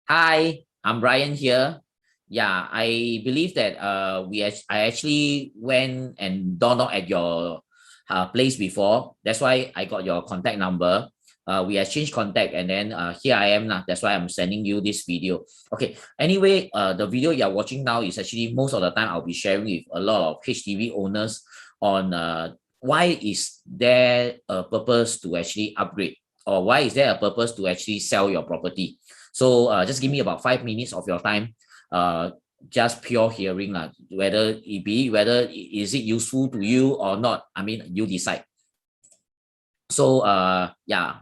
Hi, I'm Brian here. Yeah, I believe that I actually went and door knocked at your place before. That's why I got your contact number. We exchanged contact, and then here I am now. That's why I'm sending you this video. Okay. Anyway, the video you're watching now is actually most of the time I'll be sharing with a lot of HDB owners on why is there a purpose to actually upgrade, or why is there a purpose to actually sell your property. So just give me about 5 minutes of your time. Just pure hearing, whether is it useful to you or not. I mean, you decide. So yeah.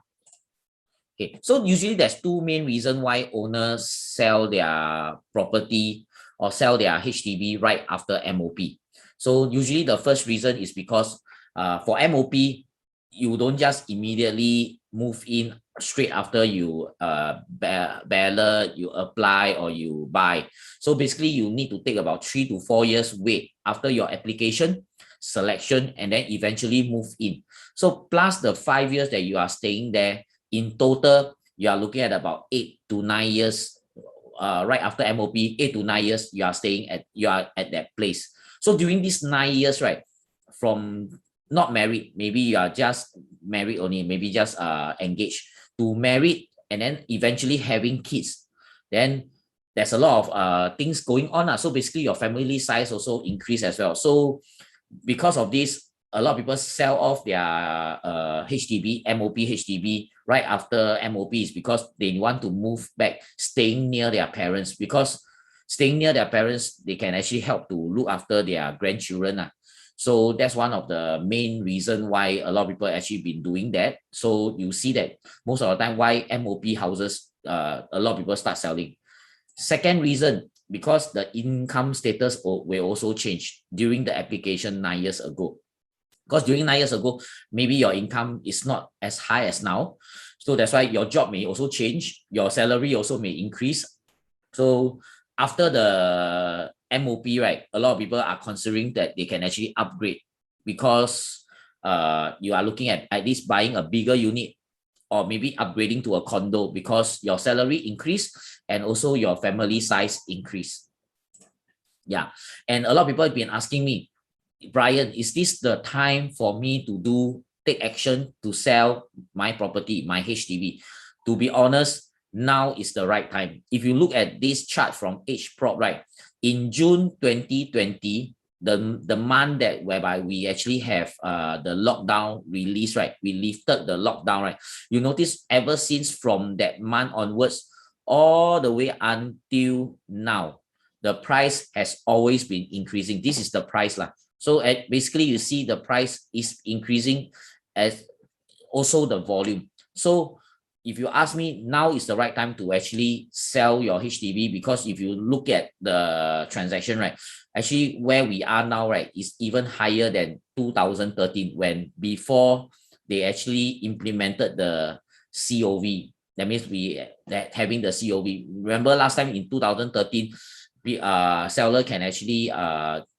Okay. So usually there's two main reasons why owners sell their property or sell their HDB right after MOP. So usually the first reason is because for MOP, you don't just immediately move in straight after you ballot, you apply or you buy. So basically you need to take about 3 to 4 years wait after your application, selection, and then eventually move in. So plus the 5 years that you are staying there, in total, you are looking at about 8 to 9 years right after MOP, 8 to 9 years you are at that place. So during these 9 years, right, from not married, maybe you are just married only, maybe just engaged, to married, and then eventually having kids, then there's a lot of things going on. So basically your family size also increase as well. So because of this, a lot of people sell off their HDB, MOP HDB right after MOP is because they want to move back, staying near their parents, because staying near their parents, they can actually help to look after their grandchildren. So that's one of the main reason why a lot of people actually been doing that. So you see that most of the time why MOP houses, a lot of people start selling. Second reason, because the income status will also change during the application 9 years ago. Because during 9 years ago, maybe your income is not as high as now. So that's why your job may also change. Your salary also may increase. So after the MOP, right, a lot of people are considering that they can actually upgrade, because you are looking at least buying a bigger unit, or maybe upgrading to a condo, because your salary increase and also your family size increase. Yeah. And a lot of people have been asking me, Brian, is this the time for me to take action to sell my property, my HDB? To be honest, now is the right time. If you look at this chart from HProp, right, in June 2020, the month that whereby we actually have the lockdown release, right, we lifted the lockdown, right, you notice ever since from that month onwards all the way until now, the price has always been increasing. This is the price lah. So basically you see the price is increasing as also the volume. So if you ask me, now is the right time to actually sell your HDB, because if you look at the transaction, right, actually where we are now, right, is even higher than 2013, when before they actually implemented the COV. That means having the COV. Remember last time in 2013, seller can actually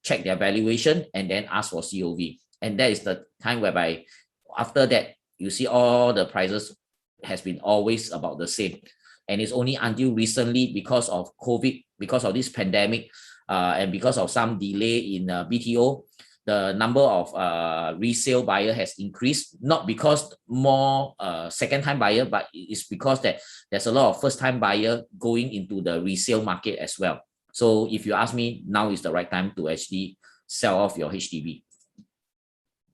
check their valuation and then ask for COV. And that is the time whereby after that, you see all the prices has been always about the same. And it's only until recently, because of COVID, because of this pandemic, and because of some delay in BTO, the number of resale buyer has increased, not because more second-time buyer, but it's because that there's a lot of first-time buyer going into the resale market as well. So if you ask me, now is the right time to actually sell off your HDB.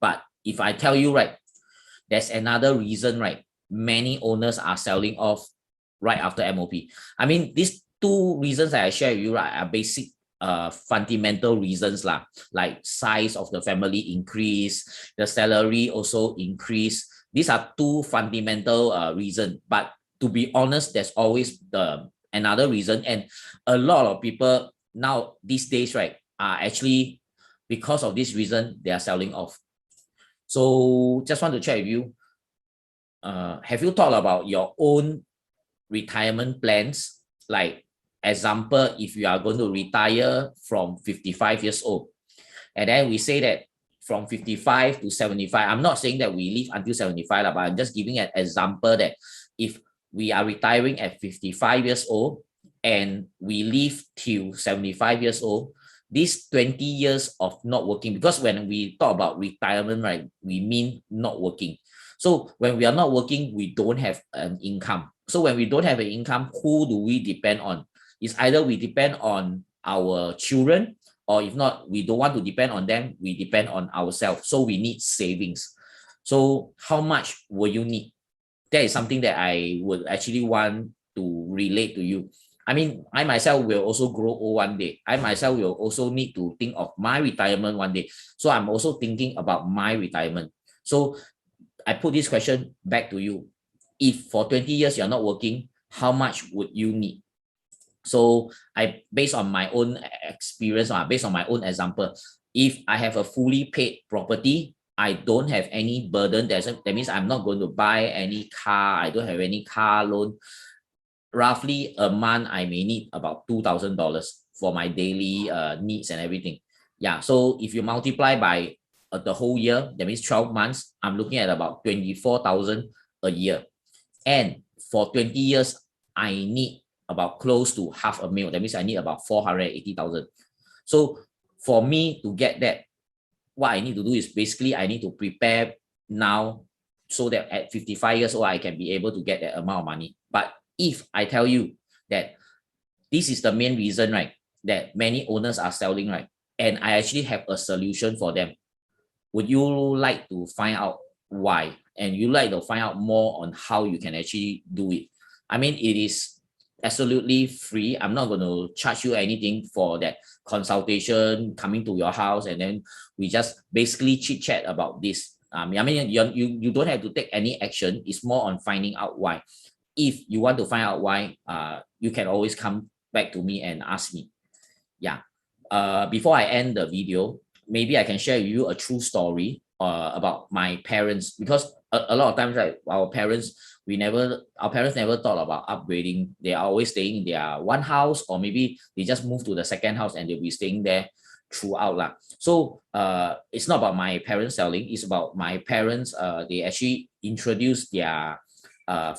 But if I tell you, right, there's another reason, right, many owners are selling off right after MOP. I mean, these two reasons that I share with you, right, are basic fundamental reasons lah, like size of the family increase, the salary also increase. These are two fundamental reasons. But to be honest, there's always another reason, and a lot of people now these days, right, are actually, because of this reason, they are selling off. So just want to check with you, have you thought about your own retirement plans? Like example, if you are going to retire from 55 years old, and then we say that from 55 to 75, I'm not saying that we live until 75, but I'm just giving an example that if we are retiring at 55 years old, and we live till 75 years old, this 20 years of not working, because when we talk about retirement, right, we mean not working. So when we are not working, we don't have an income. So when we don't have an income, who do we depend on? It's either we depend on our children, or if not, we don't want to depend on them, we depend on ourselves. So we need savings. So how much will you need? That is something that I would actually want to relate to you. I mean, I myself will also grow old one day. I myself will also need to think of my retirement one day. So I'm also thinking about my retirement. So I put this question back to you. If for 20 years you're not working, how much would you need? So I, based on my own experience, based on my own example, if I have a fully paid property, I don't have any burden. That means I'm not going to buy any car. I don't have any car loan. Roughly a month, I may need about $2,000 for my daily needs and everything. Yeah, so if you multiply by the whole year, that means 12 months, I'm looking at about 24,000 a year. And for 20 years, I need about close to $500,000. That means I need about 480,000. So for me to get that, what I need to do is basically I need to prepare now so that at 55 years old, I can be able to get that amount of money. But if I tell you that this is the main reason, right, that many owners are selling, right, and I actually have a solution for them, would you like to find out why? And you like to find out more on how you can actually do it? I mean, it is absolutely free. I'm not going to charge you anything for that consultation, coming to your house, and then we just basically chit chat about this. I mean, you don't have to take any action. It's more on finding out why. If you want to find out why, you can always come back to me and ask me. Yeah. Before I end the video, maybe I can share with you a true story about my parents, because a lot of times, right, our parents never thought about upgrading. They are always staying in their one house, or maybe they just move to the second house and they'll be staying there throughout lah. So it's not about my parents selling, it's about my parents, they actually introduced their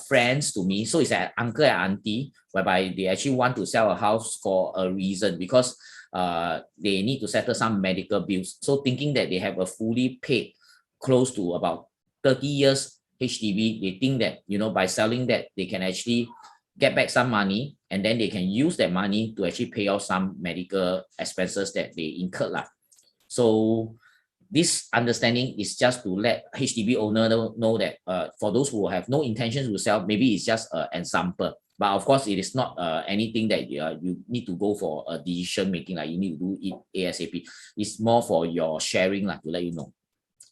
friends to me. So it's an uncle and auntie, whereby they actually want to sell a house for a reason, because they need to settle some medical bills. So thinking that they have a fully paid close to about 30 years HDB, they think that, you know, by selling that, they can actually get back some money, and then they can use that money to actually pay off some medical expenses that they incurred lah. So this understanding is just to let HDB owner know that for those who have no intention to sell, maybe it's just an example. But of course, it is not anything that you need to go for a decision making, like you need to do it ASAP. It's more for your sharing, like, to let you know.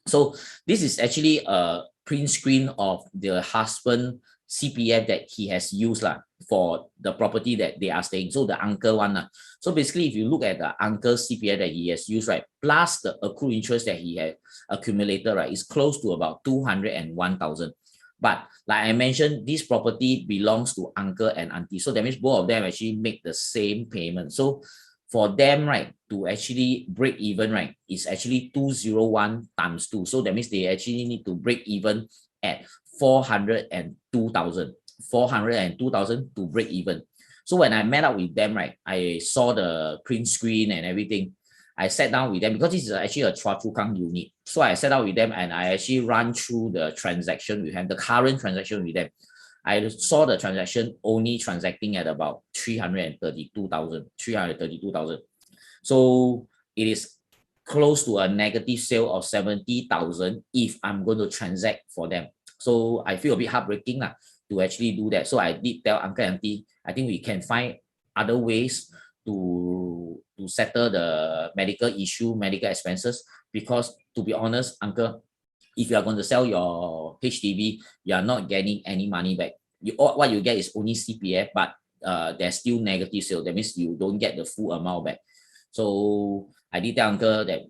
So this is actually a print screen of the husband CPF that he has used for the property that they are staying. So the uncle one. So basically, if you look at the uncle's CPF that he has used, right, plus the accrued interest that he had accumulated, right, is close to about 201,000. But like I mentioned, this property belongs to uncle and auntie. So that means both of them actually make the same payment. So for them, right, to actually break even, right, is actually 201 times 2. So that means they actually need to break even at 402,000. 402,000 to break even. So when I met up with them, right, I saw the print screen and everything. I sat down with them because this is actually a Chua Chu Kang unit. So I sat down with them and I actually run through the transaction with them, the current transaction with them. I saw the transaction only transacting at about 332,000. So it is close to a negative sale of 70,000 if I'm going to transact for them. So I feel a bit heartbreaking to actually do that. So I did tell uncle and auntie, I think we can find other ways to settle the medical issue, medical expenses, because to be honest, uncle, if you are going to sell your HDB, you are not getting any money back. What you get is only CPF, but there's still negative sale. That means you don't get the full amount back. So I did tell uncle that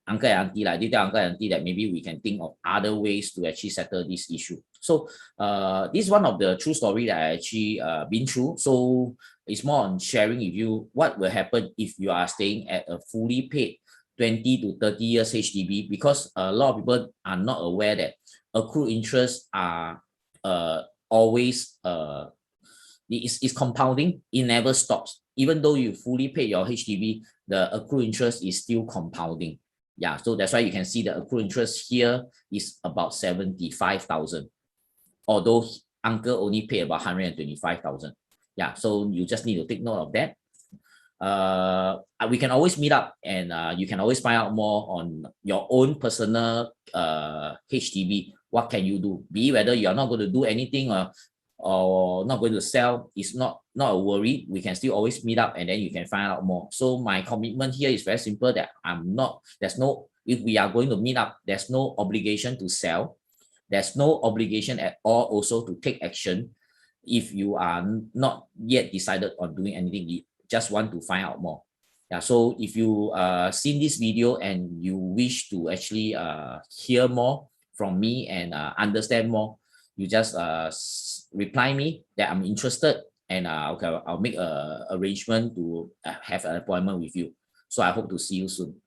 uncle and auntie that maybe we can think of other ways to actually settle this issue. So this is one of the true story that I actually been through. So it's more on sharing with you what will happen if you are staying at a fully paid 20 to 30 years HDB, because a lot of people are not aware that accrued interest are always it's compounding. It never stops. Even though you fully pay your HDB, the accrued interest is still compounding. Yeah, so that's why you can see the accrued interest here is about 75,000. Although uncle only paid about 125,000. Yeah, so you just need to take note of that. We can always meet up, and you can always find out more on your own personal HDB. What can you do? Be whether you are not going to do anything or not going to sell, is not a worry. We can still always meet up, and then you can find out more. So my commitment here is very simple, that if we are going to meet up, there's no obligation to sell. There's no obligation at all also to take action if you are not yet decided on doing anything. You just want to find out more. Yeah, so if you seen this video and you wish to actually hear more from me and understand more, you just reply me that I'm interested, and okay, I'll make a arrangement to have an appointment with you. So I hope to see you soon.